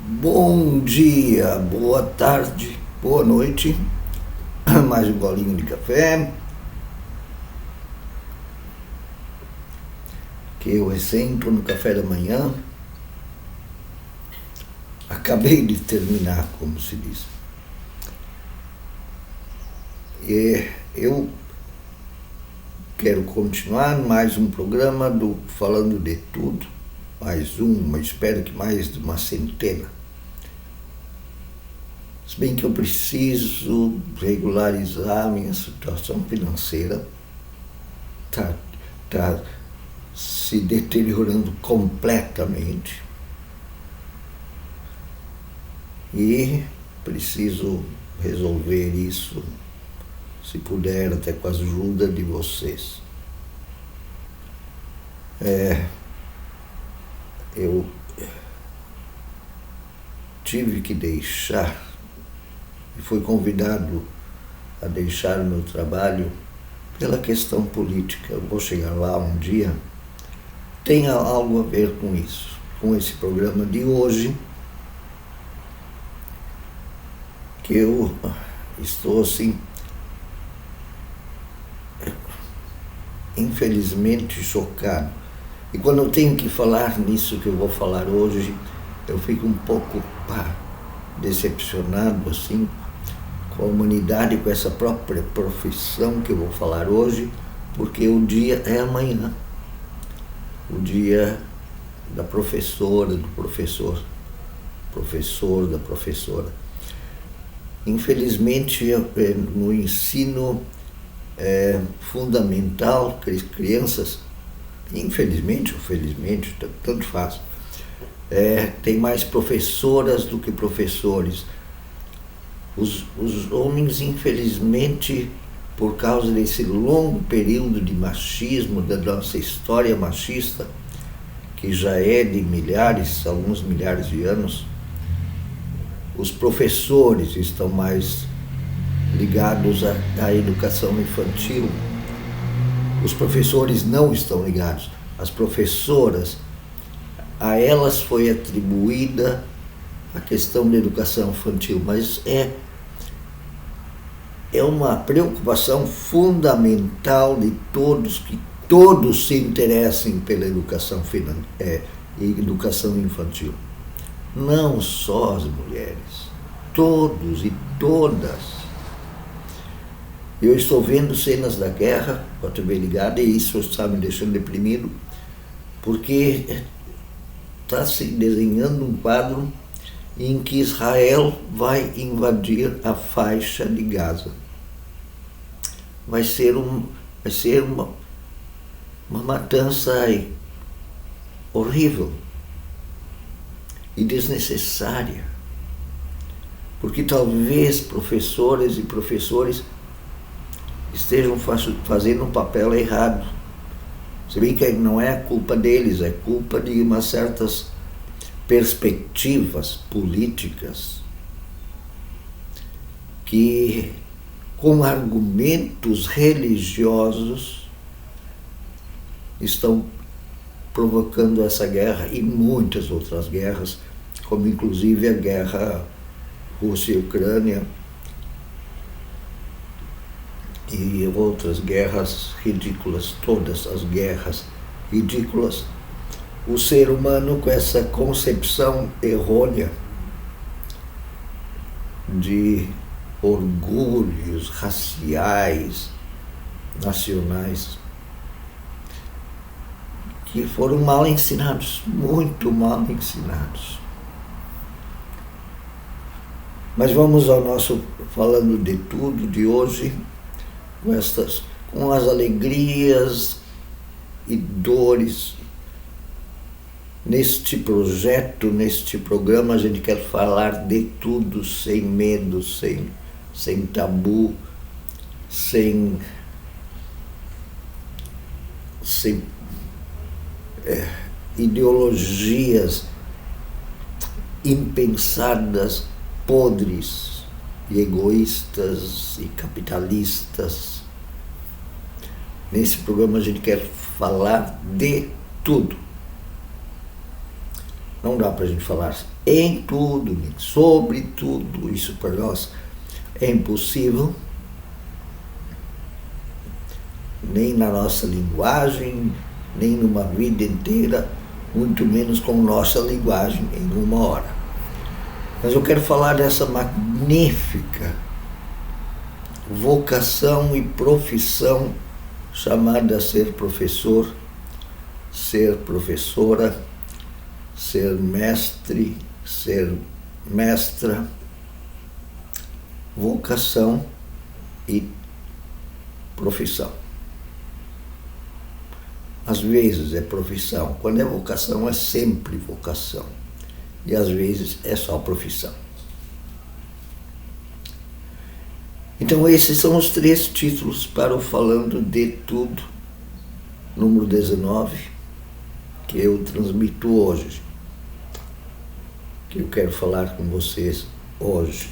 Bom dia, boa tarde, boa noite, mais um golinho de café, que eu recento no café da manhã, acabei de terminar, como se diz. E eu quero continuar mais um programa do Falando de Tudo, mais uma, espero que mais de uma centena. Se bem que eu preciso regularizar a minha situação financeira, tá se deteriorando completamente e preciso resolver isso, se puder, até com a ajuda de vocês. Eu tive que deixar, e fui convidado a deixar o meu trabalho pela questão política. Eu vou chegar lá um dia. Tem algo a ver com isso, com esse programa de hoje, que eu estou assim, infelizmente chocado. E quando eu tenho que falar nisso que eu vou falar hoje, eu fico um pouco decepcionado assim, com a humanidade, com essa própria profissão que eu vou falar hoje, porque o dia é amanhã. O dia da professora, do professor, da professora. Infelizmente, no ensino fundamental, crianças, infelizmente ou felizmente, tanto faz, tem mais professoras do que professores. Os homens, infelizmente, por causa desse longo período de machismo, da nossa história machista, que já é de milhares, alguns milhares de anos, os professores estão mais ligados à educação infantil. Os professores não estão ligados. As professoras, a elas foi atribuída a questão da educação infantil, mas é uma preocupação fundamental de todos, que todos se interessem pela educação infantil. Não só as mulheres, todos e todas. Eu estou vendo cenas da guerra com a TV ligada e isso está me deixando deprimido, porque está se desenhando um quadro em que Israel vai invadir a faixa de Gaza. Vai ser uma matança horrível e desnecessária, porque talvez professoras e professores estejam fazendo um papel errado. Se bem que não é culpa deles, é culpa de umas certas perspectivas políticas que, com argumentos religiosos, estão provocando essa guerra e muitas outras guerras, como inclusive a guerra Rússia e Ucrânia e outras guerras ridículas, todas as guerras ridículas. O ser humano, com essa concepção errônea de orgulhos raciais, nacionais, que foram mal ensinados, muito mal ensinados. Mas vamos ao nosso Falando de Tudo de hoje, com as alegrias e dores. Neste projeto, neste programa, a gente quer falar de tudo, sem medo, sem tabu, sem ideologias impensadas, podres e egoístas e capitalistas. Nesse programa a gente quer falar de tudo. Não dá para a gente falar em tudo, nem sobre tudo. Isso para nós é impossível. Nem na nossa linguagem, nem numa vida inteira, muito menos com nossa linguagem em uma hora. Mas eu quero falar dessa magnífica vocação e profissão chamada ser professor, ser professora, ser mestre, ser mestra, vocação e profissão. Às vezes é profissão, quando é vocação é sempre vocação, e às vezes é só profissão. Então esses são os 3 títulos para o Falando de Tudo, número 19, que eu transmito hoje, que eu quero falar com vocês hoje.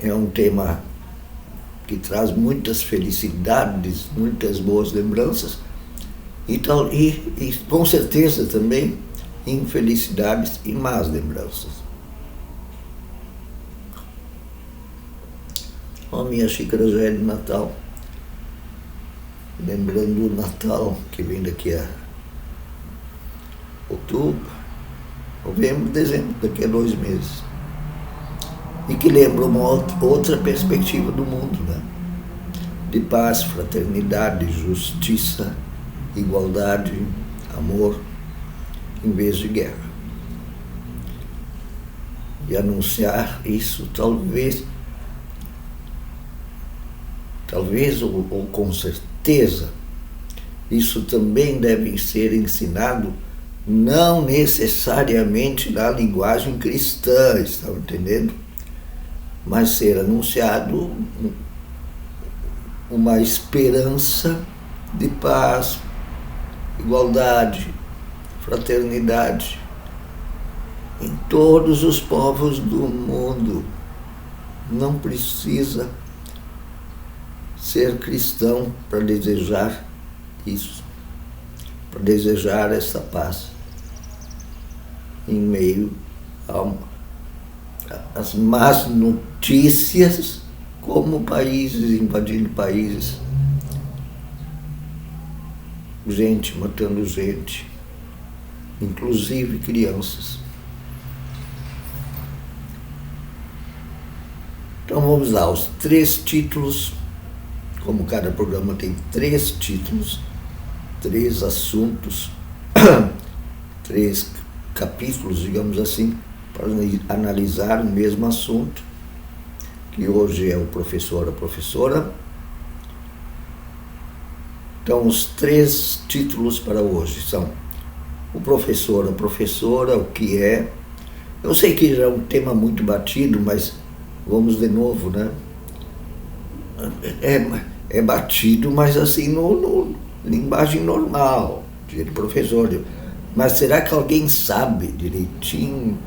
É um tema que traz muitas felicidades, muitas boas lembranças e com certeza também infelicidades e más lembranças. A minha xícara já é de Natal, lembrando o Natal que vem daqui a outubro, novembro, dezembro, daqui a 2 meses. E que lembra uma outra perspectiva do mundo, né? De paz, fraternidade, justiça, igualdade, amor, em vez de guerra. E anunciar isso talvez ou com certeza, isso também deve ser ensinado não necessariamente na linguagem cristã, estão entendendo? Mas ser anunciado uma esperança de paz, igualdade, fraternidade em todos os povos do mundo. Não precisa ser cristão para desejar isso, para desejar essa paz em meio às más notícias, como países invadindo países, gente matando gente, inclusive crianças. Então vamos lá, os 3 títulos, como cada programa tem 3 títulos, 3 assuntos, 3 capítulos, digamos assim, para analisar o mesmo assunto, que hoje é o professor, a professora. Então, os 3 títulos para hoje são o professor, a professora, o que é. Eu sei que já é um tema muito batido, mas vamos de novo, né? É batido, mas assim, no linguagem normal, de professor. Mas será que alguém sabe direitinho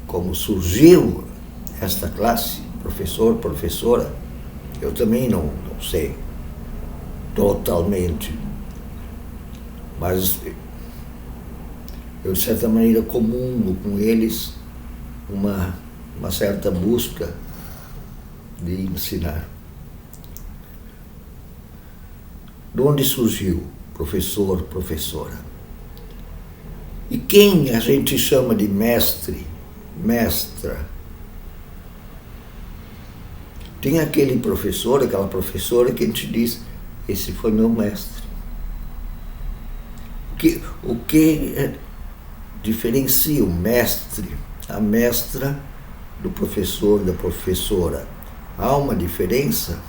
como surgiu esta classe, professor, professora? Eu também não sei totalmente, mas eu de certa maneira comungo com eles uma certa busca de ensinar. De onde surgiu professor, professora? E quem a gente chama de mestre, mestra? Tem aquele professor, aquela professora que a gente diz, esse foi meu mestre. O que diferencia o mestre, a mestra, do professor, da professora? Há uma diferença?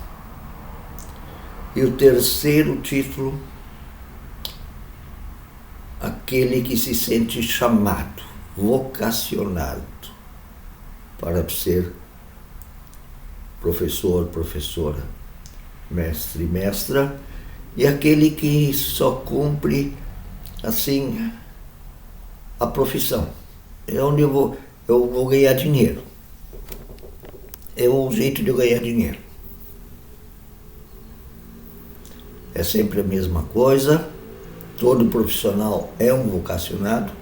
E o terceiro título, aquele que se sente chamado, vocacionado para ser professor, professora, mestre, mestra, e aquele que só cumpre, assim, a profissão. É onde eu vou ganhar dinheiro. É o jeito de eu ganhar dinheiro. É sempre a mesma coisa, todo profissional é um vocacionado,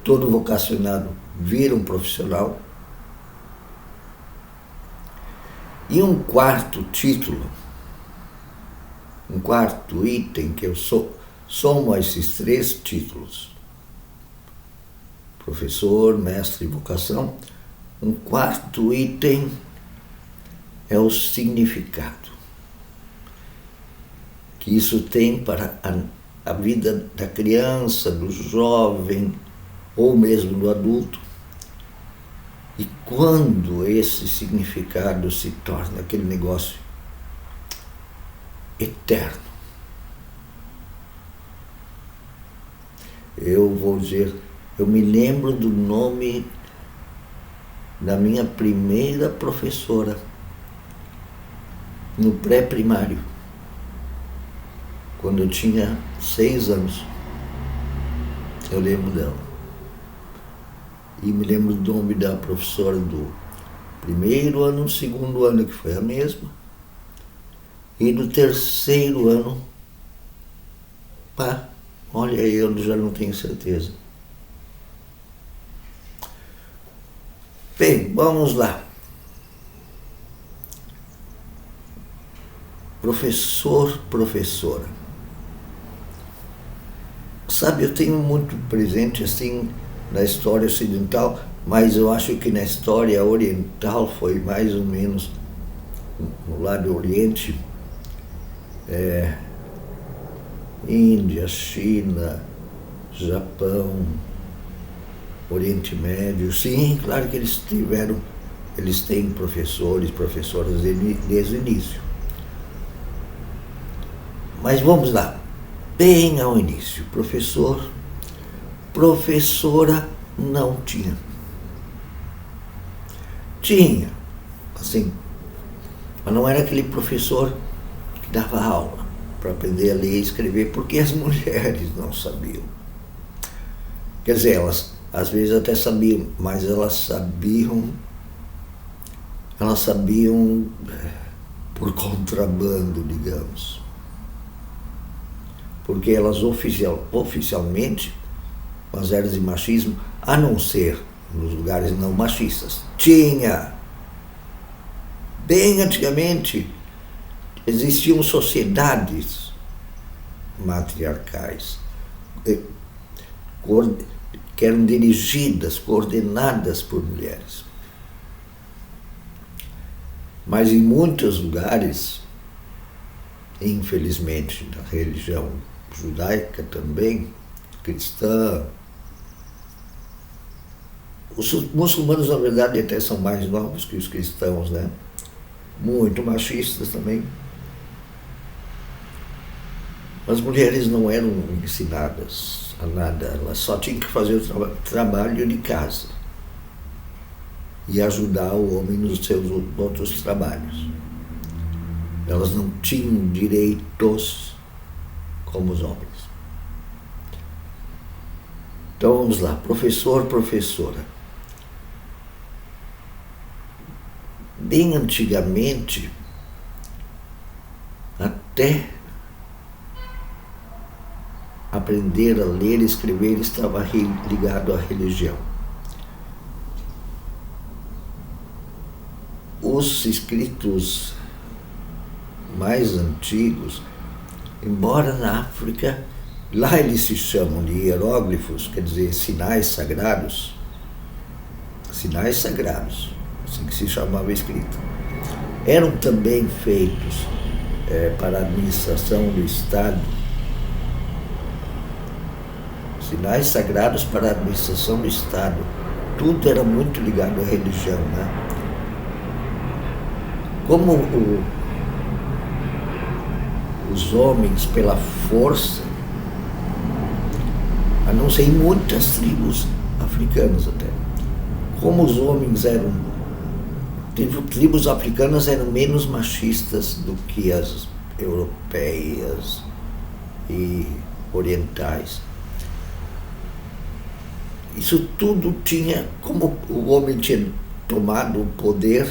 todo vocacionado vira um profissional. E um quarto título, um quarto item que eu somo a esses 3 títulos, professor, mestre e vocação, um quarto item é o significado que isso tem para a vida da criança, do jovem ou mesmo do adulto. E quando esse significado se torna aquele negócio eterno, eu vou dizer, eu me lembro do nome da minha primeira professora no pré-primário, quando eu tinha 6 anos. Eu lembro dela. E me lembro do nome da professora do primeiro ano, do segundo ano, que foi a mesma. E do terceiro ano, olha aí, eu já não tenho certeza. Bem, vamos lá. Professor, professora. Sabe, eu tenho muito presente assim na história ocidental, mas eu acho que na história oriental foi mais ou menos no lado oriente, Índia, China, Japão, Oriente Médio. Sim, claro que eles têm professores, professoras desde o início. Mas vamos lá, bem ao início, professor, professora não tinha. Tinha, assim, mas não era aquele professor que dava aula para aprender a ler e escrever, porque as mulheres não sabiam. Quer dizer, elas às vezes até sabiam, mas elas sabiam por contrabando, digamos. Porque elas oficialmente, as eras de machismo, a não ser nos lugares não machistas, tinha. Bem antigamente, existiam sociedades matriarcais que eram dirigidas, coordenadas por mulheres. Mas em muitos lugares, infelizmente, na religião judaica também, cristã, os muçulmanos, na verdade, até são mais novos que os cristãos, né? Muito machistas também. As mulheres não eram ensinadas a nada, elas só tinham que fazer o trabalho de casa e ajudar o homem nos seus outros trabalhos. Elas não tinham direitos como os homens. Então vamos lá, professor, professora. Bem antigamente, até aprender a ler e escrever estava ligado à religião. Os escritos mais antigos, embora na África, lá eles se chamam de hieróglifos, quer dizer, sinais sagrados, assim que se chamava a escrita. Eram também feitos para a administração do Estado, sinais sagrados para a administração do Estado. Tudo era muito ligado à religião, né? Como os homens, pela força, a não ser em muitas tribos africanas até, como os homens tribos africanas eram menos machistas do que as europeias e orientais. Isso tudo tinha, como o homem tinha tomado o poder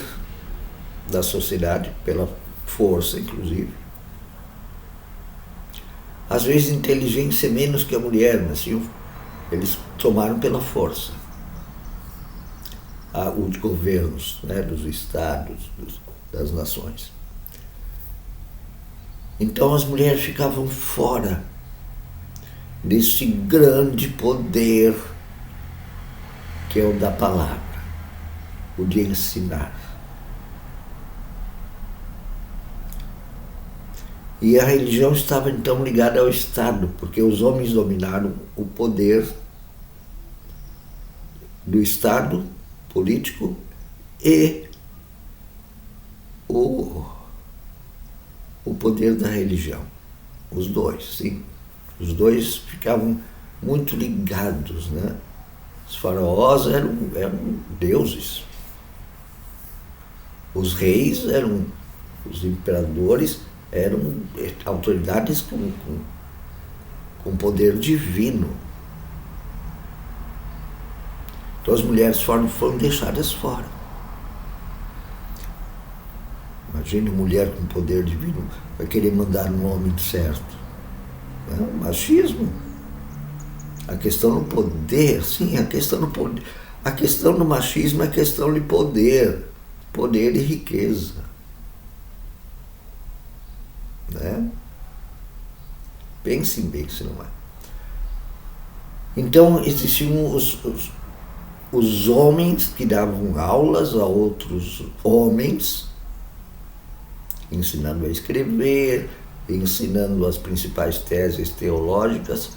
da sociedade, pela força inclusive, às vezes inteligência menos que a mulher, mas eles tomaram pela força os governos, né, dos estados, das nações. Então as mulheres ficavam fora desse grande poder que é o da palavra, o de ensinar. E a religião estava então ligada ao Estado, porque os homens dominaram o poder do Estado político e o poder da religião. Os dois, sim. Os dois ficavam muito ligados, né? Os faraós eram deuses. Os reis os imperadores eram autoridades com poder divino. Então as mulheres foram deixadas fora. Imagine uma mulher com poder divino vai querer mandar no homem certo. É machismo. A questão do poder, sim, a questão do poder. A questão do machismo é a questão de poder e riqueza. Né? Pense bem se não é. Então existiam os homens que davam aulas a outros homens, ensinando a escrever, ensinando as principais teses teológicas.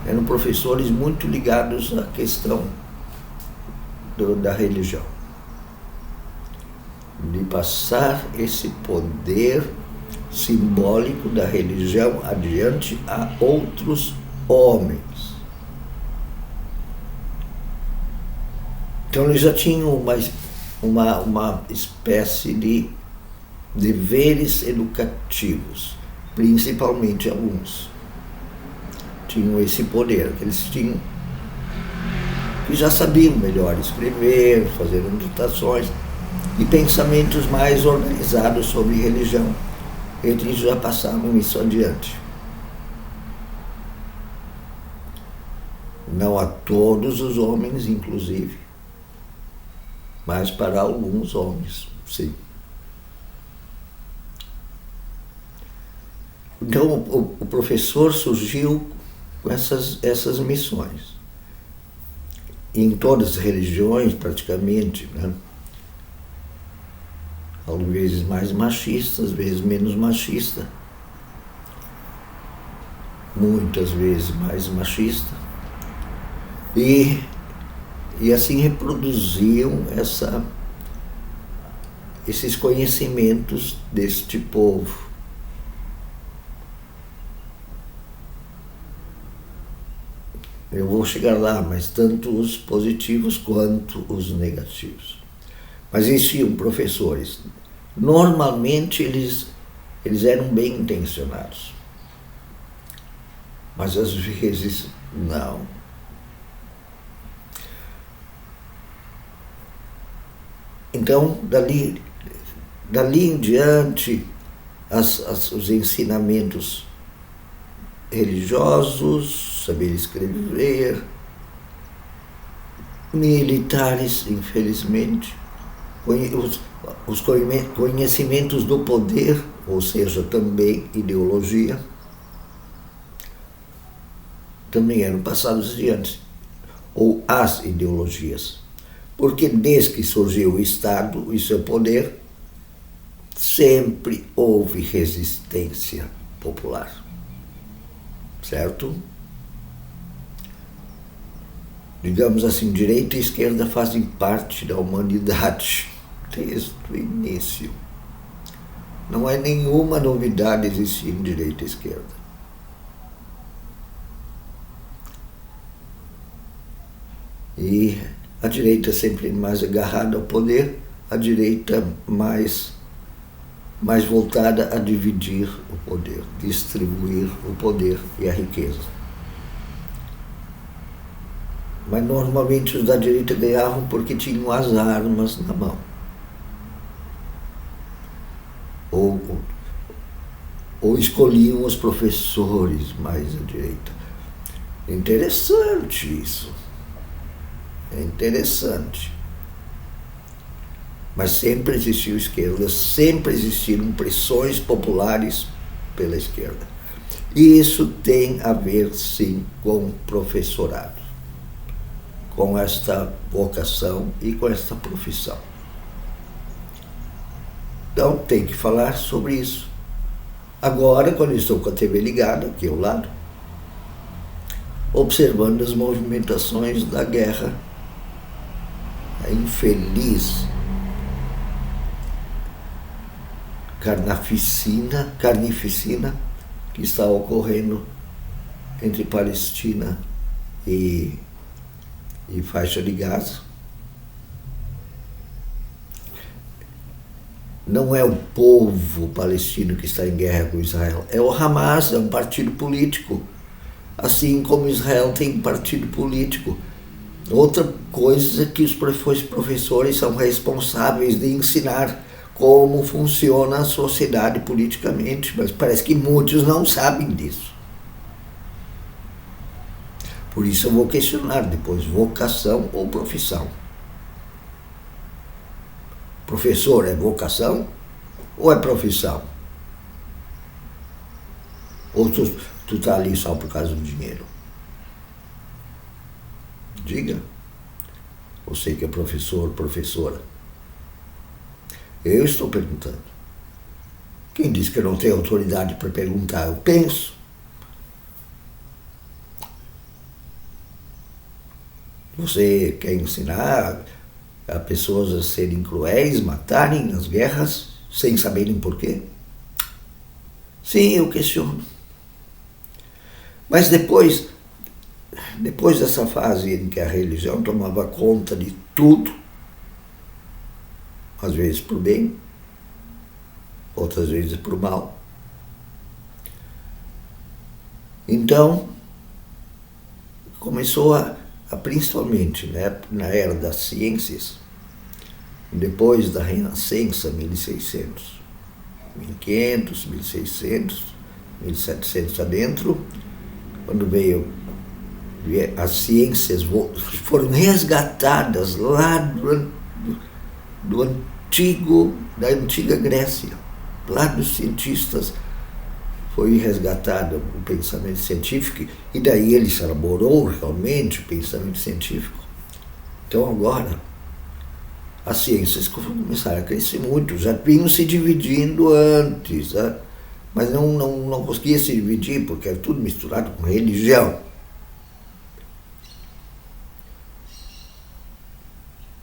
Eram professores muito ligados à questão da religião, de passar esse poder simbólico da religião adiante a outros homens. Então eles já tinham uma espécie de deveres educativos, principalmente alguns. Tinham esse poder, que eles tinham, que já sabiam melhor escrever, fazer anotações e pensamentos mais organizados sobre religião. Eles já passavam isso adiante. Não a todos os homens, inclusive, mas para alguns homens, sim. Então o professor surgiu com essas missões. Em todas as religiões, praticamente, né? Às vezes mais machista, às vezes menos machista, muitas vezes mais machista, e assim reproduziam esses conhecimentos deste povo. Eu vou chegar lá, mas tanto os positivos quanto os negativos. Mas existiam professores. Normalmente eles eram bem intencionados. Mas às vezes não. Então, dali em diante, os ensinamentos religiosos, saber escrever, militares, infelizmente, os conhecimentos do poder, ou seja, também ideologia, também eram passados adiante, ou as ideologias. Porque desde que surgiu o Estado e seu poder, sempre houve resistência popular. Certo? Digamos assim, direita e esquerda fazem parte da humanidade desde o início. Não é nenhuma novidade existir em direita e esquerda. E a direita sempre mais agarrada ao poder, a direita mais voltada a dividir o poder, distribuir o poder e a riqueza. Mas normalmente os da direita ganhavam porque tinham as armas na mão. ou escolhiam os professores mais à direita. É interessante isso. É interessante. Mas sempre existiu esquerda, sempre existiram pressões populares pela esquerda. E isso tem a ver, sim, com professorado, com esta vocação e com esta profissão. Então, tem que falar sobre isso. Agora, quando estou com a TV ligada, aqui ao lado, observando as movimentações da guerra, a infeliz carnificina que está ocorrendo entre Palestina e faixa de Gaza. Não é o povo palestino que está em guerra com Israel, é o Hamas, é um partido político. Assim como Israel tem um partido político. Outra coisa é que os professores são responsáveis de ensinar como funciona a sociedade politicamente, mas parece que muitos não sabem disso. Por isso eu vou questionar depois, vocação ou profissão? Professor é vocação ou é profissão? Ou tu tá ali só por causa do dinheiro? Diga. Você que é professor, professora. Eu estou perguntando. Quem disse que eu não tenho autoridade para perguntar? Eu penso. Você quer ensinar a pessoas a serem cruéis, matarem nas guerras, sem saberem por quê? Sim, eu questiono. Mas depois dessa fase em que a religião tomava conta de tudo, às vezes por bem, outras vezes por mal. Então, começou a principalmente, né, na era das ciências, depois da Renascença, 1600, 1500, 1600, 1700 adentro, quando veio as ciências foram resgatadas lá da antiga Grécia, lá dos cientistas foi resgatado o pensamento científico e daí ele se elaborou realmente o pensamento científico. Então agora as ciências começaram a crescer muito, já vinham se dividindo antes, né? Mas não conseguia se dividir porque era tudo misturado com religião.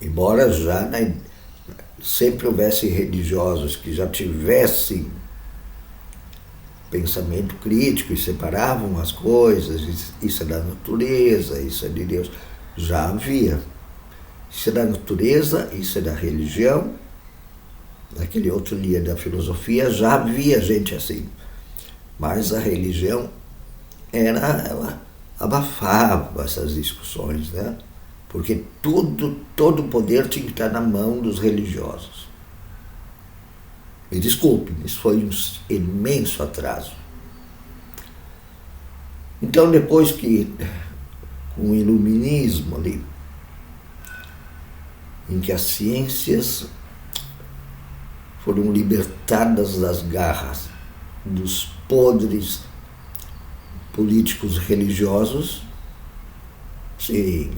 Embora já sempre houvesse religiosos que já tivessem pensamento crítico e separavam as coisas, isso é da natureza, isso é de Deus, já havia. Isso é da natureza, isso é da religião. Naquele outro dia da filosofia já havia gente assim, mas a religião ela abafava essas discussões, né? Porque todo o poder tinha que estar na mão dos religiosos. Me desculpe, isso foi um imenso atraso. Então, depois que, com o iluminismo ali, em que as ciências foram libertadas das garras dos podres políticos religiosos, sim,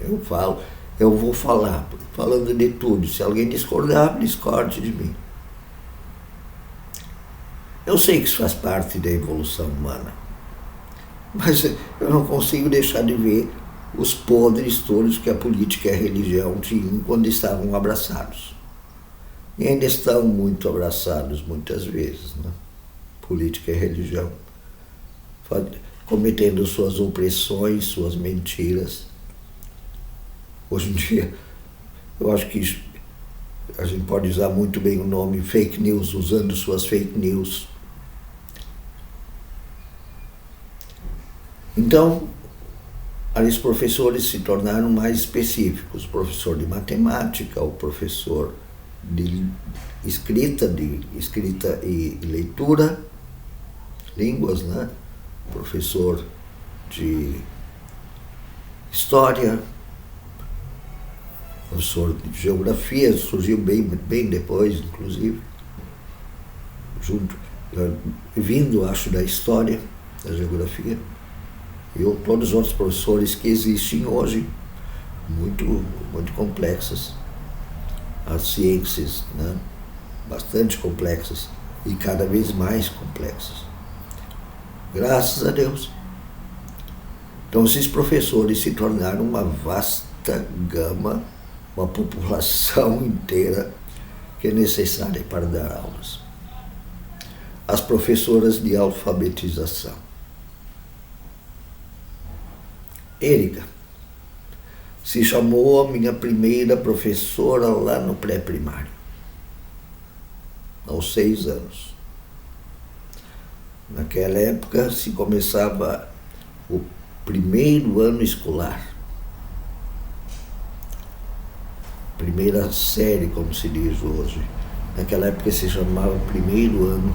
eu vou falar, falando de tudo. Se alguém discordar, discorde de mim. Eu sei que isso faz parte da evolução humana, mas eu não consigo deixar de ver os podres todos que a política e a religião tinham quando estavam abraçados. E ainda estão muito abraçados muitas vezes, né? Política e religião, cometendo suas opressões, suas mentiras. Hoje em dia, eu acho que a gente pode usar muito bem o nome fake news, usando suas fake news. Então, os professores se tornaram mais específicos. O professor de matemática, o professor de escrita e leitura, línguas, né? Professor de história, professor de geografia, surgiu bem depois, inclusive, junto, vindo, acho, da história, da geografia, e todos os outros professores que existem hoje, muito complexas, as ciências, né? Bastante complexas e cada vez mais complexas. Graças a Deus. Então esses professores se tornaram uma vasta gama, uma população inteira que é necessária para dar aulas. As professoras de alfabetização. Érica se chamou a minha primeira professora lá no pré-primário, aos 6 anos. Naquela época se começava o primeiro ano escolar, primeira série, como se diz hoje. Naquela época se chamava primeiro ano.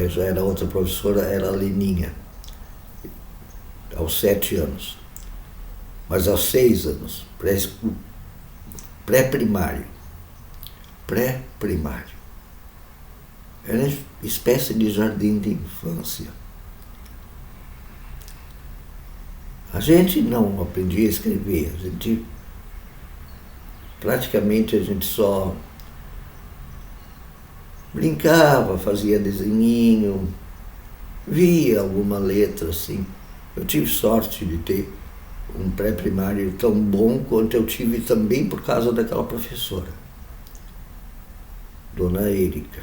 Já era outra professora, era a Leninha, aos 7 anos. Mas aos 6 anos, pré-primário. Era uma espécie de jardim de infância. A gente não aprendia a escrever, praticamente a gente só brincava, fazia desenhinho, via alguma letra assim. Eu tive sorte de ter um pré-primário tão bom quanto eu tive também por causa daquela professora, Dona Érica.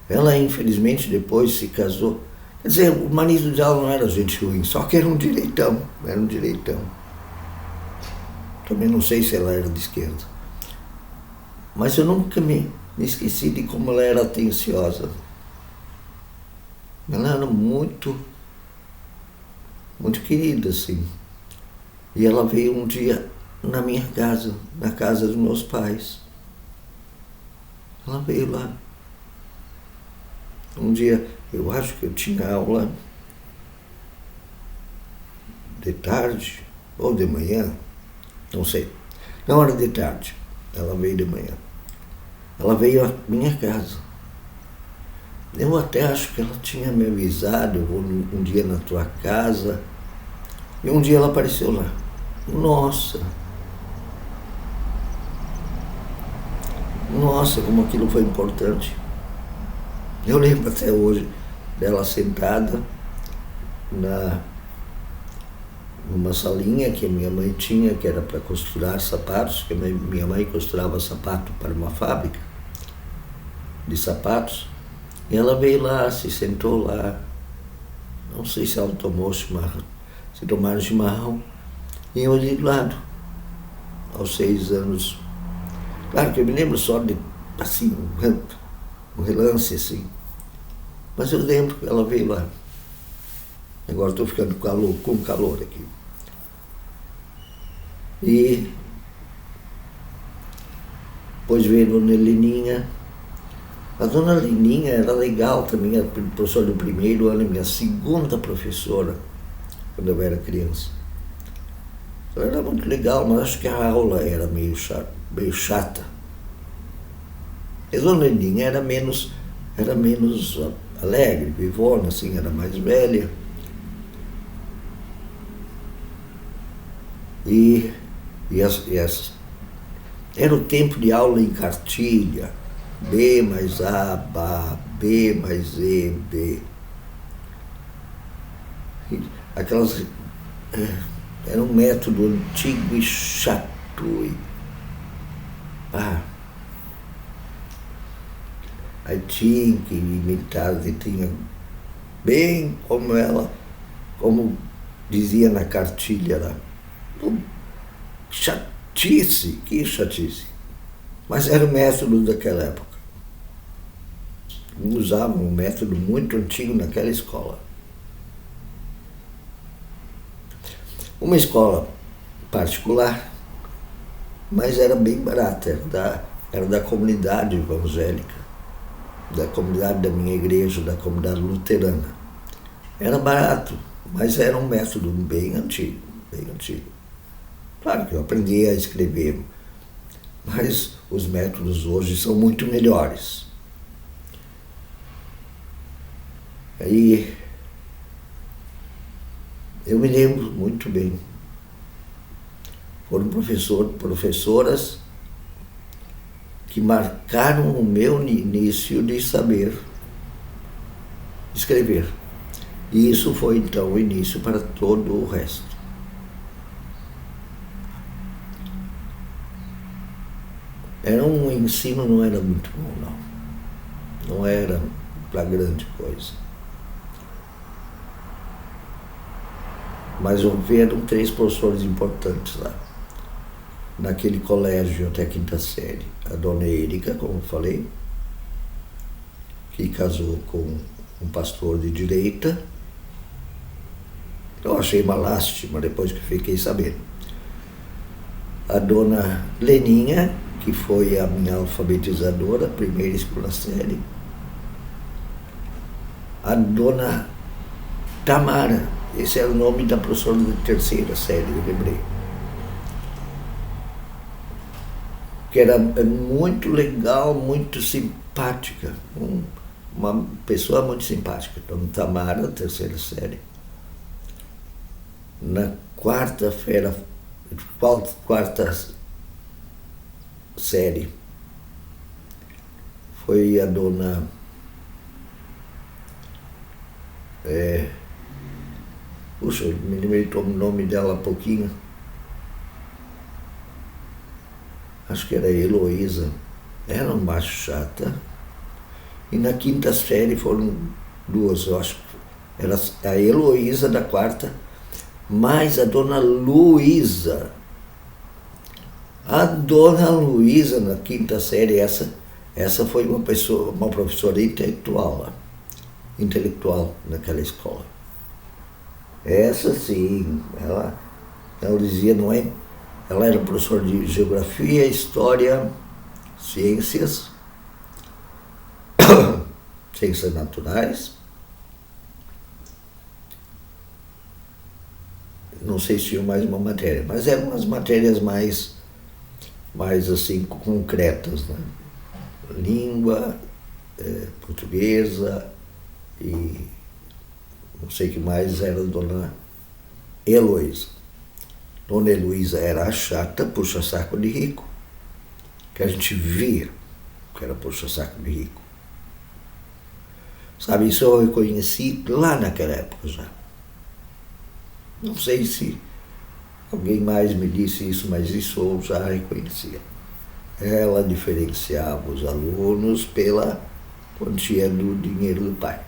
Ela, infelizmente, depois se casou. Quer dizer, o marido dela não era gente ruim, só que era um direitão. Também não sei se ela era de esquerda. Mas eu nunca me esqueci de como ela era atenciosa. Ela era muito querida, assim. E ela veio um dia na minha casa, na casa dos meus pais. Ela veio lá. Um dia, eu acho que eu tinha aula de tarde ou de manhã, não sei. Não, era de tarde. Ela veio de manhã. Ela veio à minha casa. Eu até acho que ela tinha me avisado, eu vou um dia na tua casa. E um dia ela apareceu lá. Nossa, como aquilo foi importante. Eu lembro até hoje dela sentada numa salinha que a minha mãe tinha, que era para costurar sapatos, que minha mãe costurava sapato para uma fábrica de sapatos. E ela veio lá, se sentou lá. Não sei se ela tomou chimarrão, se tomaram chimarrão. E eu ali do lado, aos 6 anos. Claro que eu me lembro só de, assim, um relance, assim. Mas eu lembro que ela veio lá. Agora estou ficando com calor aqui. E depois veio a Dona Leninha. A Dona Leninha era legal também, era professora do primeiro ano, minha segunda professora, quando eu era criança. Ela era muito legal, mas acho que a aula era meio chata. E a Dona Leninha era menos alegre, vivona, assim, era mais velha. E era o tempo de aula em cartilha, B mais A, B mais E, B. Aquelas... Era um método antigo e chato. Aí tinha que imitar, e tinha bem como dizia na cartilha lá. Chatice, que chatice. Mas era o método daquela época. Usavam um método muito antigo naquela escola. Uma escola particular, mas era bem barata, era da comunidade evangélica. da comunidade da minha igreja, da comunidade luterana. Era barato, mas era um método bem antigo, bem antigo. Claro que eu aprendi a escrever, mas os métodos hoje são muito melhores. Aí eu me lembro muito bem. Foram professoras que marcaram o meu início de saber escrever. E isso foi então o início para todo o resto. O ensino não era muito bom, não. Não era para grande coisa. Mas houveram 3 professores importantes lá, naquele colégio até a 5ª série. A dona Érica, como eu falei, que casou com um pastor de direita. Eu achei uma lástima depois que fiquei sabendo. A dona Leninha, que foi a minha alfabetizadora, 1ª e 2ª série. A dona Tamara, esse era o nome da professora da 3ª série, eu lembrei. Que era muito legal, muito simpática. Uma pessoa muito simpática. Dona Tamara, 3ª série. Na quarta série, foi a dona puxa, eu me lembrei o nome dela há pouquinho. Acho que era Heloísa. Era uma chata. E na 5ª série foram 2, eu acho. Era a Heloísa da 4ª, mais a dona Luísa. A dona Luísa, na 5ª série, essa foi uma professora intelectual naquela escola. Essa sim, ela dizia, não é? Ela era professora de geografia, história, ciências, ciências naturais. Não sei se tinha mais uma matéria, mas eram umas matérias mais assim, concretas, né? Língua portuguesa e não sei o que mais, era a dona Heloísa. Dona Heloísa era a chata, puxa-saco de rico, que a gente via que era puxa-saco de rico. Sabe, isso eu reconheci lá naquela época já. Não sei se alguém mais me disse isso, mas isso eu já reconhecia. Ela diferenciava os alunos pela quantia do dinheiro do pai.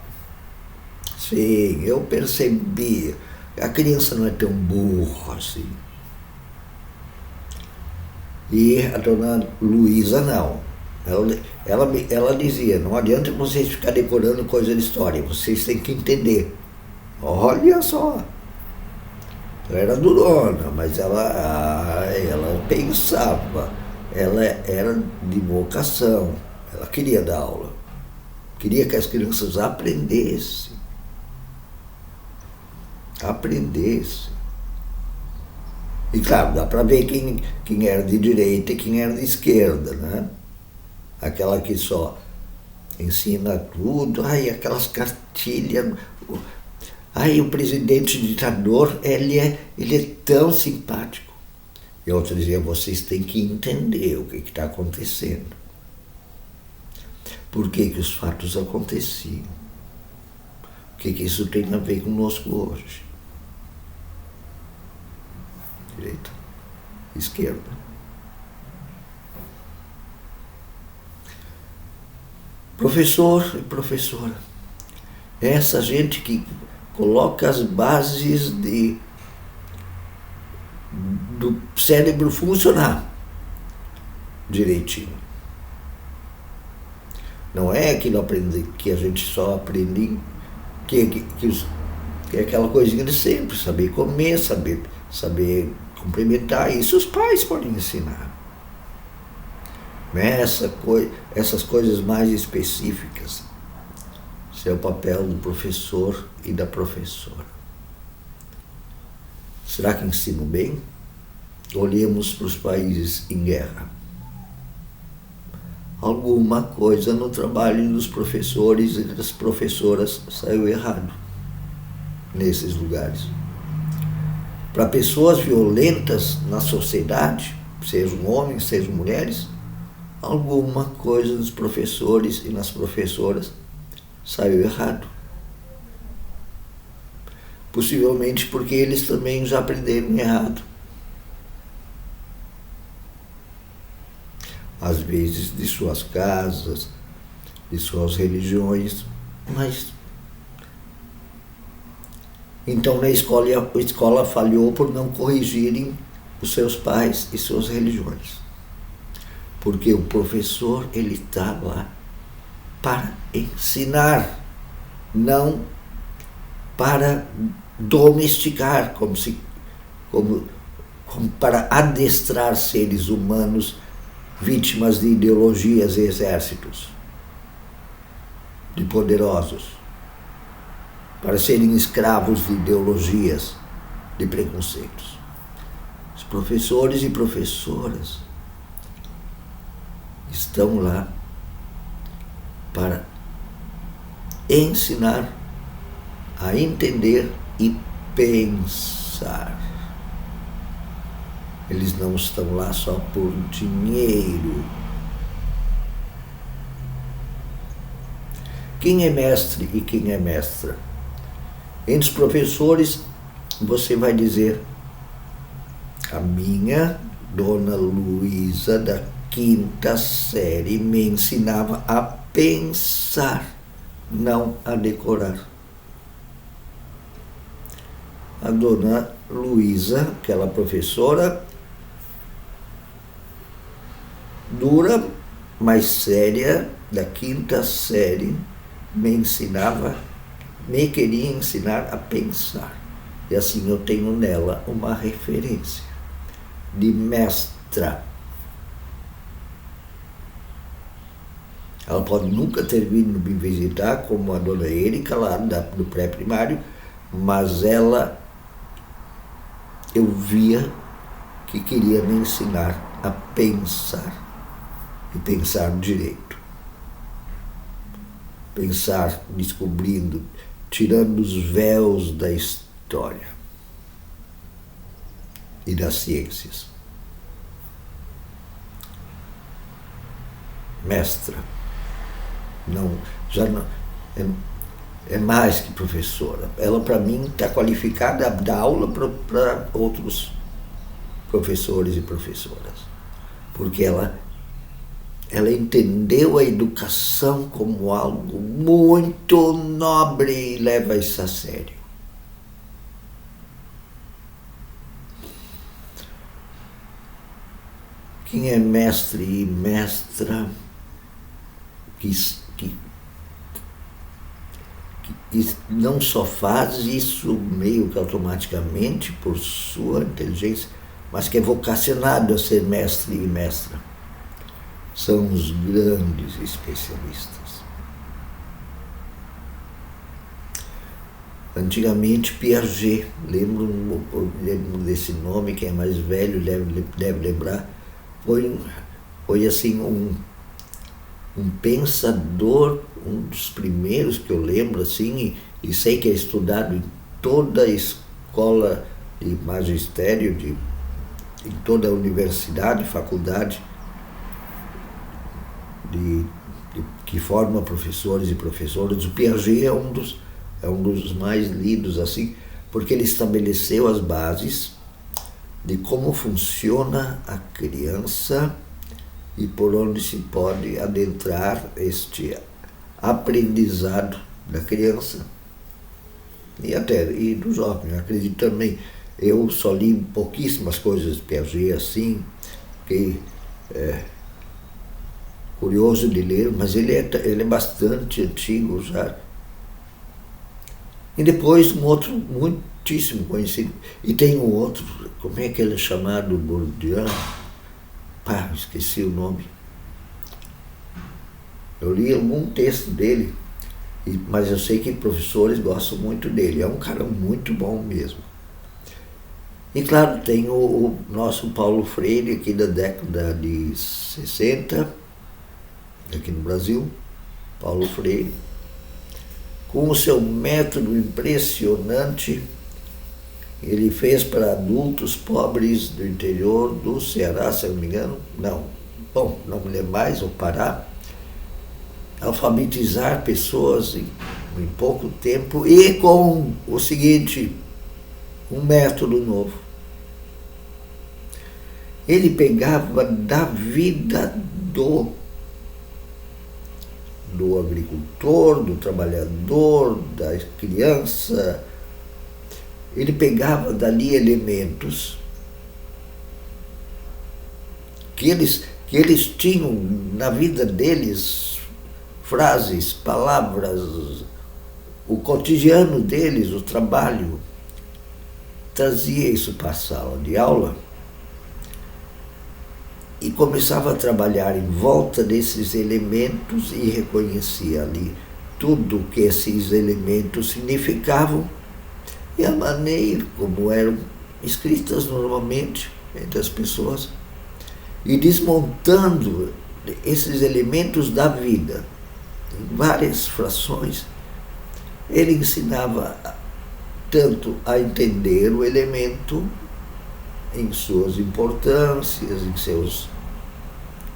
Sim, eu percebi. A criança não é tão burra assim. E a dona Luísa não. Ela dizia, não adianta vocês ficar decorando coisa de história, vocês têm que entender. Olha só. Ela era durona, mas ela pensava, ela era de vocação, ela queria dar aula, queria que as crianças aprendessem. E claro, dá para ver quem era de direita e quem era de esquerda, né? Aquela que só ensina tudo, aquelas cartilhas. O presidente ditador, ele é tão simpático. E outro dizia, vocês têm que entender o que está acontecendo. Por que os fatos aconteciam? O que isso tem a ver conosco hoje? Direita, esquerda. Professor e professora. Essa gente que coloca as bases do cérebro funcionar direitinho. Não é aquilo que a gente só aprende, que é aquela coisinha de sempre, saber comer, saber cumprimentar. Isso os pais podem ensinar. Né? Essas coisas mais específicas. Esse é o papel do professor e da professora. Será que ensino bem? Olhemos para os países em guerra. Alguma coisa no trabalho dos professores e das professoras saiu errado nesses lugares. Para pessoas violentas na sociedade, sejam homens, sejam mulheres, alguma coisa nos professores e nas professoras saiu errado. Possivelmente porque eles também já aprenderam errado. Às vezes de suas casas, de suas religiões, mas então na escola a escola falhou por não corrigirem os seus pais e suas religiões. Porque o professor, ele está lá para ensinar, não para domesticar, como para adestrar seres humanos vítimas de ideologias e exércitos, de poderosos, para serem escravos de ideologias, de preconceitos. Os professores e professoras estão lá para ensinar a entender e pensar. Eles não estão lá só por dinheiro. Quem é mestre e quem é mestra? Entre os professores, você vai dizer: a minha Dona Luísa, da 5ª série, me ensinava a pensar, não a decorar. A Dona Luísa, aquela professora dura, mas séria, da 5ª série, me queria ensinar a pensar. E assim eu tenho nela uma referência de mestra. Ela pode nunca ter vindo me visitar, como a Dona Érica, lá do pré-primário, mas eu via que queria me ensinar a pensar, e pensar direito. Pensar, descobrindo, tirando os véus da história e das ciências. Mestra, é mais que professora. Ela, para mim, está qualificada a dar aula para outros professores e professoras, porque ela entendeu a educação como algo muito nobre e leva isso a sério. Quem é mestre e mestra que não só faz isso meio que automaticamente por sua inteligência, mas que é vocacionado a ser mestre e mestra, são os grandes especialistas. Antigamente, Piaget, lembro desse nome, quem é mais velho deve lembrar, foi assim um pensador, um dos primeiros que eu lembro, assim, e sei que é estudado em toda a escola de magistério, em toda a universidade, faculdade, que forma professores e professoras. O Piaget é um dos mais lidos, assim, porque ele estabeleceu as bases de como funciona a criança e por onde se pode adentrar este aprendizado da criança e do jovem. Eu acredito também. Eu só li pouquíssimas coisas de Piaget, assim, fiquei curioso de ler, mas ele é bastante antigo já. E depois um outro muitíssimo conhecido. E tem um outro, como é que ele é chamado? Bourdieu? Esqueci o nome. Eu li algum texto dele, mas eu sei que professores gostam muito dele. É um cara muito bom mesmo. E claro, tem o nosso Paulo Freire, aqui da década de 60, aqui no Brasil, Paulo Freire, com o seu método impressionante. Ele fez para adultos pobres do interior do Ceará, se eu não me engano, não me lembro mais, o Pará, alfabetizar pessoas em pouco tempo e com o seguinte, um método novo. Ele pegava da vida do agricultor, do trabalhador, da criança. Ele pegava dali elementos que eles tinham na vida deles, frases, palavras, o cotidiano deles, o trabalho. Trazia isso para a sala de aula e começava a trabalhar em volta desses elementos e reconhecia ali tudo o que esses elementos significavam e a maneira como eram escritas normalmente entre as pessoas, e desmontando esses elementos da vida em várias frações. Ele ensinava tanto a entender o elemento em suas importâncias, em seus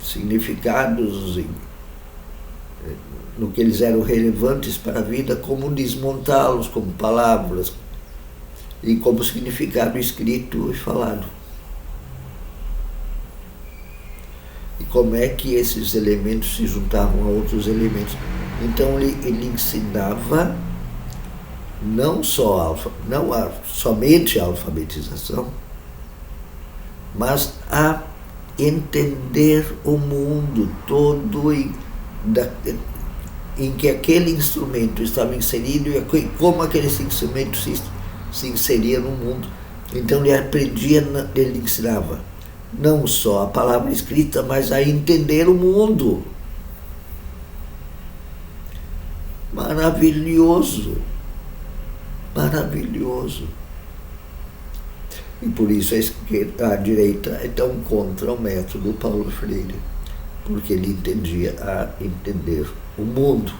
significados, no que eles eram relevantes para a vida, como desmontá-los como palavras e como significado escrito e falado. E como é que esses elementos se juntavam a outros elementos. Então ele ensinava não somente a alfabetização, mas a entender o mundo todo em que aquele instrumento estava inserido e como aquele instrumento se inseria no mundo. Então ele ensinava não só a palavra escrita, mas a entender o mundo. Maravilhoso, maravilhoso. E por isso a direita é tão contra o método Paulo Freire, porque ele entendia a entender o mundo,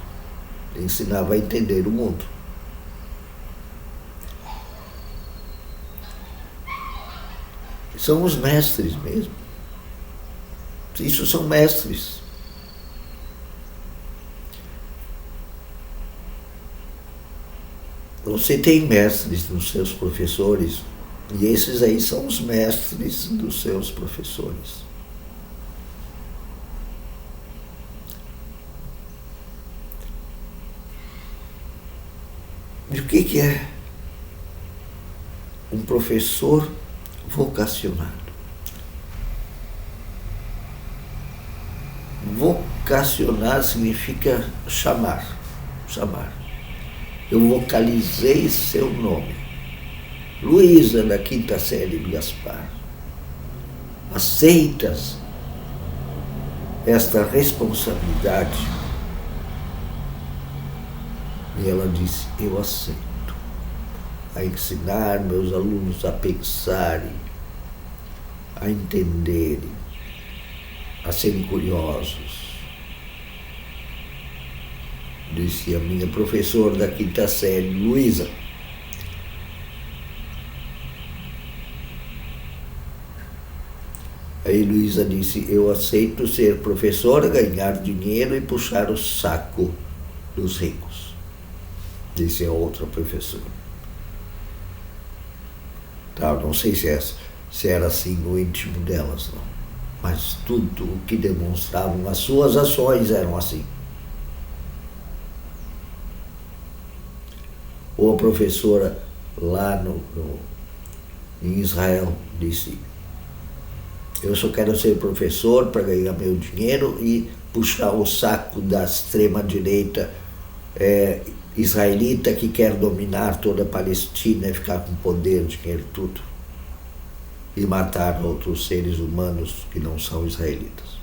ele ensinava a entender o mundo. São os mestres mesmo. Isso são mestres. Você tem mestres nos seus professores, e esses aí são os mestres dos seus professores. E o que é um professor vocacionado? Vocacionar significa chamar. Eu vocalizei seu nome. Luísa, da quinta série do Gaspar. Aceitas esta responsabilidade? E ela disse, eu aceito. A ensinar meus alunos a pensarem, a entenderem, a serem curiosos. Disse a minha professora da quinta série, Luísa. Aí Luísa disse, eu aceito ser professora, ganhar dinheiro e puxar o saco dos ricos. Disse a outra professora. Não sei se era assim no íntimo delas, não. Mas tudo o que demonstravam as suas ações eram assim. Ou a professora lá em Israel disse, eu só quero ser professor para ganhar meu dinheiro e puxar o saco da extrema-direita israelita que quer dominar toda a Palestina e ficar com poder, dinheiro, tudo. E matar outros seres humanos que não são israelitas.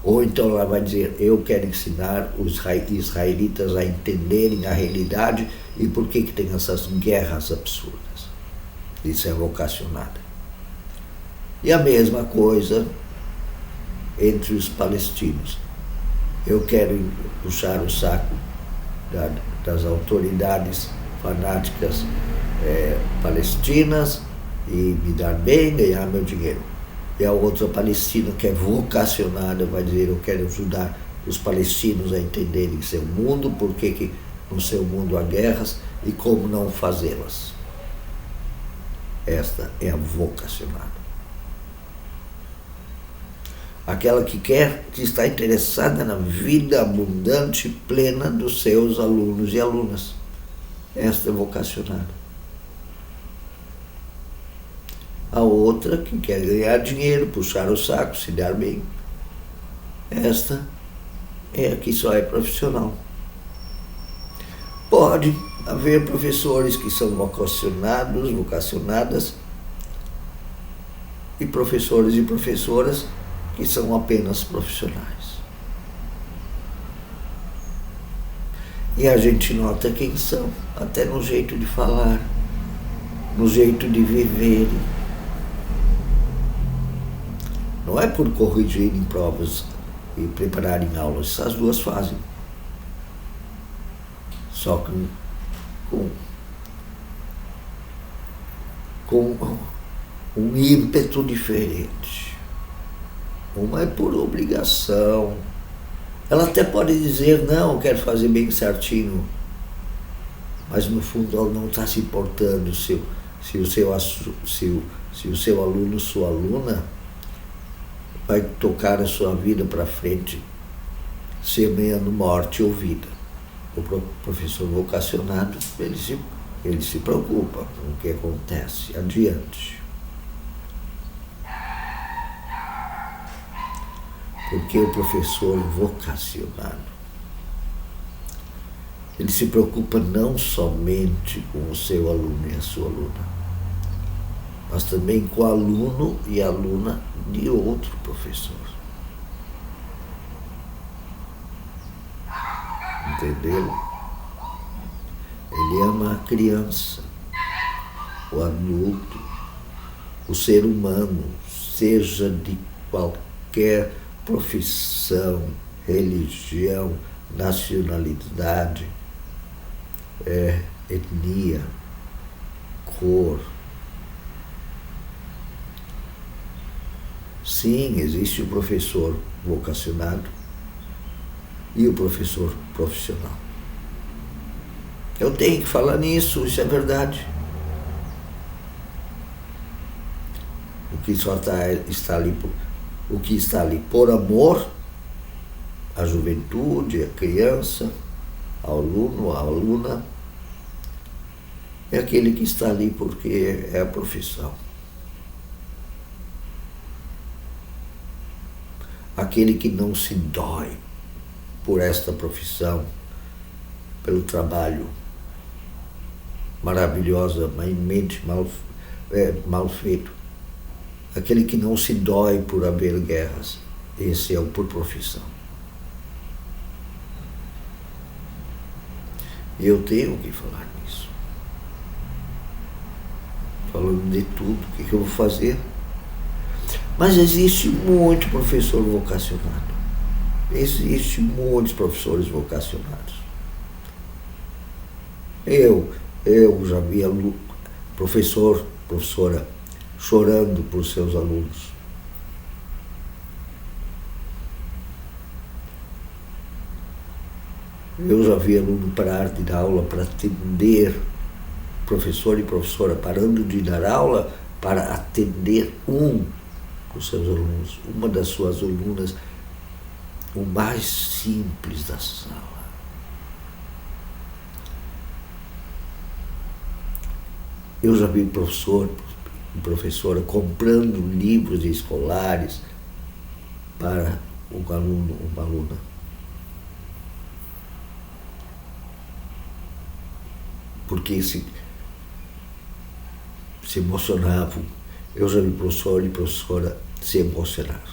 Ou então ela vai dizer, eu quero ensinar os israelitas a entenderem a realidade e por que tem essas guerras absurdas. Isso é vocacionada. E a mesma coisa entre os palestinos. Eu quero puxar o saco das autoridades fanáticas palestinas e me dar bem, ganhar meu dinheiro. E a outra palestina que é vocacionada vai dizer, eu quero ajudar os palestinos a entenderem seu mundo, por que no seu mundo há guerras e como não fazê-las. Esta é a vocacionada. Aquela que está interessada na vida abundante e plena dos seus alunos e alunas. Esta é vocacionada. A outra que quer ganhar dinheiro, puxar o saco, se dar bem. Esta é a que só é profissional. Pode haver professores que são vocacionadas, e professores e professoras que são apenas profissionais. E a gente nota quem são, até no jeito de falar, no jeito de viver. Não é por corrigirem provas e prepararem aulas, essas duas fazem. Só que com um ímpeto diferente. Uma é por obrigação. Ela até pode dizer, não, eu quero fazer bem certinho, mas no fundo ela não está se importando se o seu aluno, sua aluna, vai tocar a sua vida para frente, semeando morte ou vida. O professor vocacionado, ele se preocupa com o que acontece adiante. Porque o professor vocacionado, ele se preocupa não somente com o seu aluno e a sua aluna, mas também com o aluno e a aluna de outro professor. Entendeu? Ele ama a criança, o adulto, o ser humano, seja de qualquer profissão, religião, nacionalidade, etnia, cor. Sim, existe o professor vocacionado e o professor profissional. Eu tenho que falar nisso, isso é verdade. O que está ali por amor à juventude, à criança, ao aluno, à aluna, é aquele que está ali porque é a profissão. Aquele que não se dói por esta profissão, pelo trabalho maravilhosamente mal feito. Aquele que não se dói por haver guerras, esse é o por profissão. Eu tenho que falar nisso. Falando de tudo, o que eu vou fazer? Mas existe muito professor vocacionado. Existe muitos professores vocacionados. Eu já vi professora chorando por seus alunos. Eu já vi aluno parar de dar aula para atender, professor e professora parando de dar aula para atender dos seus alunos, uma das suas alunas, o mais simples da sala. Eu já vi professor e professora comprando livros escolares para um aluno, uma aluna. Porque se emocionavam. Eu já vi professor e professora se emocionar.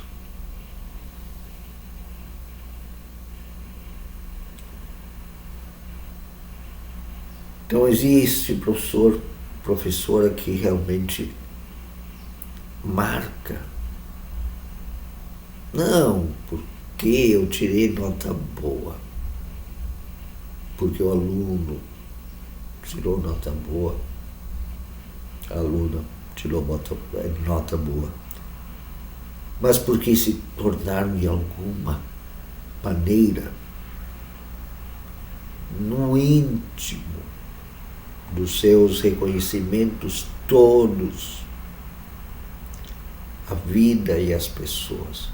Então existe professora que realmente marca. Não, porque eu tirei nota boa. Porque o aluno tirou nota boa. A aluna tirou nota boa. Mas porque se tornaram de alguma maneira no íntimo dos seus reconhecimentos todos, a vida e as pessoas.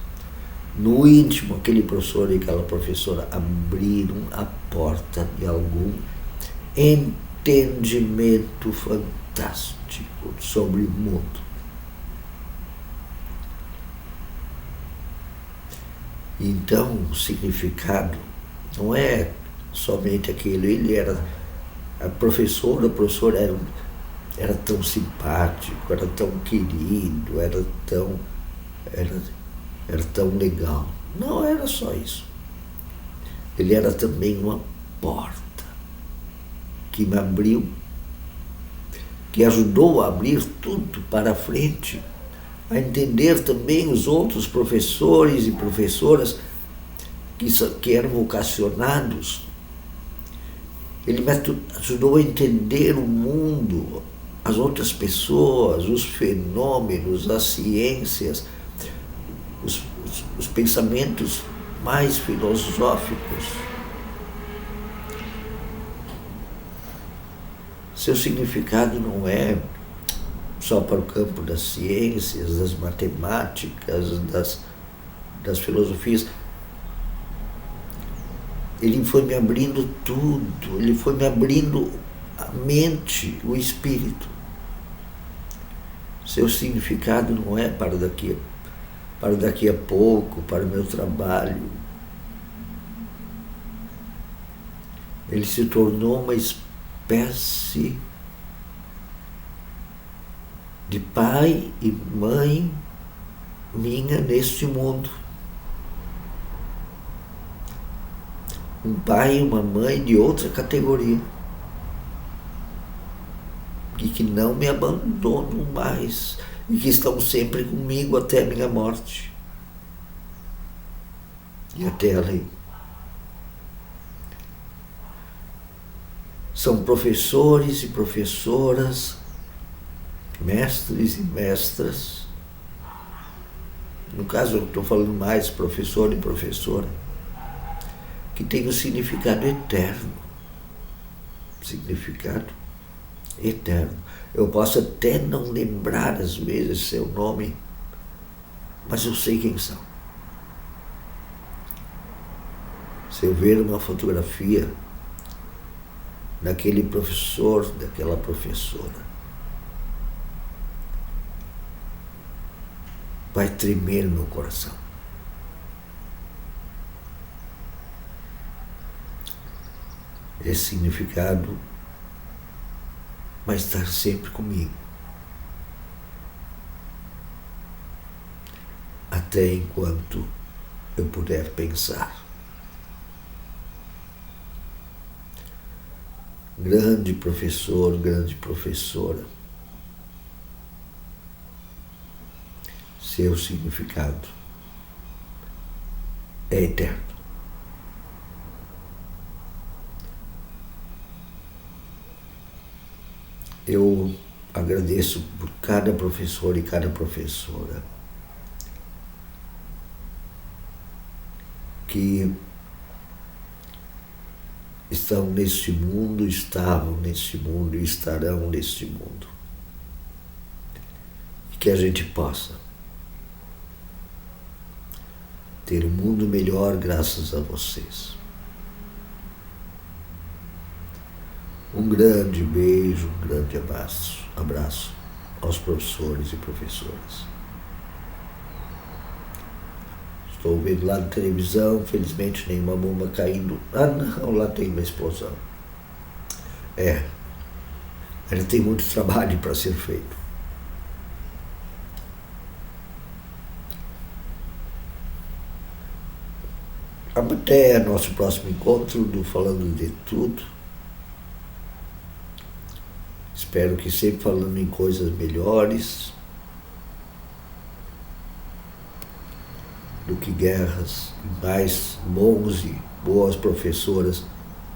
No íntimo, aquele professor e aquela professora abriram a porta de algum entendimento fantástico sobre o mundo. Então, o significado não é somente aquilo. Ele era a professora, o professor era tão simpático, era tão querido, era tão legal. Não era só isso. Ele era também uma porta que me abriu, que ajudou a abrir tudo para frente, a entender também os outros professores e professoras que eram vocacionados. Ele me ajudou a entender o mundo, as outras pessoas, os fenômenos, as ciências, os pensamentos mais filosóficos. Seu significado não é só para o campo das ciências, das matemáticas, das filosofias. Ele foi me abrindo tudo, ele foi me abrindo a mente, o espírito. Seu significado não é para daqui a pouco, para o meu trabalho. Ele se tornou uma espécie de pai e mãe minha neste mundo. Um pai e uma mãe de outra categoria, e que não me abandonam mais, e que estão sempre comigo até a minha morte e até além. São professores e professoras, mestres e mestras. No caso, eu estou falando mais professor e professora, que tem um significado eterno. Significado eterno. Eu posso até não lembrar, às vezes, seu nome, mas eu sei quem são. Se eu ver uma fotografia daquele professor, daquela professora, vai tremer no meu coração. Esse significado vai estar sempre comigo, até enquanto eu puder pensar. Grande professor, grande professora, seu significado é eterno. Eu agradeço por cada professor e cada professora que estão neste mundo, estavam neste mundo e estarão neste mundo. E que a gente possa ter um mundo melhor graças a vocês. Um grande beijo, um grande abraço aos professores e professoras. Estou vendo lá na televisão, felizmente nenhuma bomba caindo. Ah não, lá tem uma explosão. Ainda tem muito trabalho para ser feito. Até nosso próximo encontro do Falando de Tudo. Espero que sempre falando em coisas melhores do que guerras, mais bons e boas professoras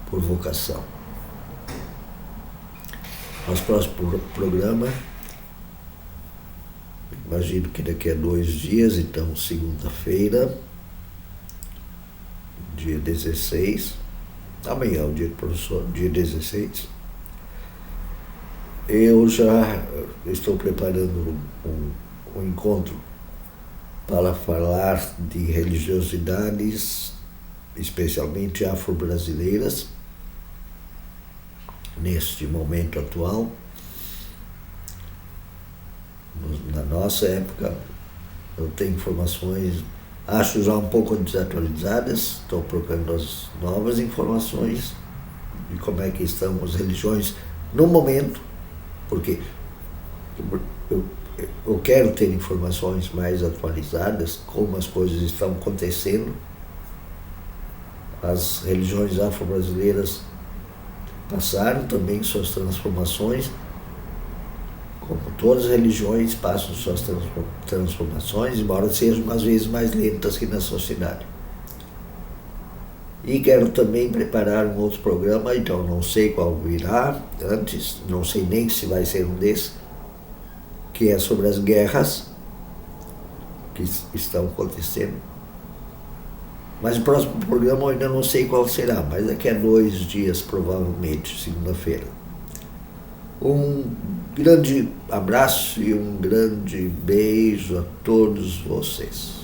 por vocação. Nosso próximo programa, imagino que daqui a 2 dias, então segunda-feira, dia 16, amanhã é o dia do professor, dia 16, eu já estou preparando um encontro para falar de religiosidades, especialmente afro-brasileiras, neste momento atual. Na nossa época, eu tenho informações, acho já um pouco desatualizadas, estou procurando as novas informações de como é que estão as religiões no momento, porque eu quero ter informações mais atualizadas, como as coisas estão acontecendo. As religiões afro-brasileiras passaram também suas transformações, como todas as religiões passam suas transformações, embora sejam às vezes mais lentas que na sociedade. E quero também preparar um outro programa, então não sei qual virá antes, não sei nem se vai ser um desses, que é sobre as guerras que estão acontecendo. Mas o próximo programa eu ainda não sei qual será, mas daqui a 2 dias, provavelmente, segunda-feira. Um grande abraço e um grande beijo a todos vocês.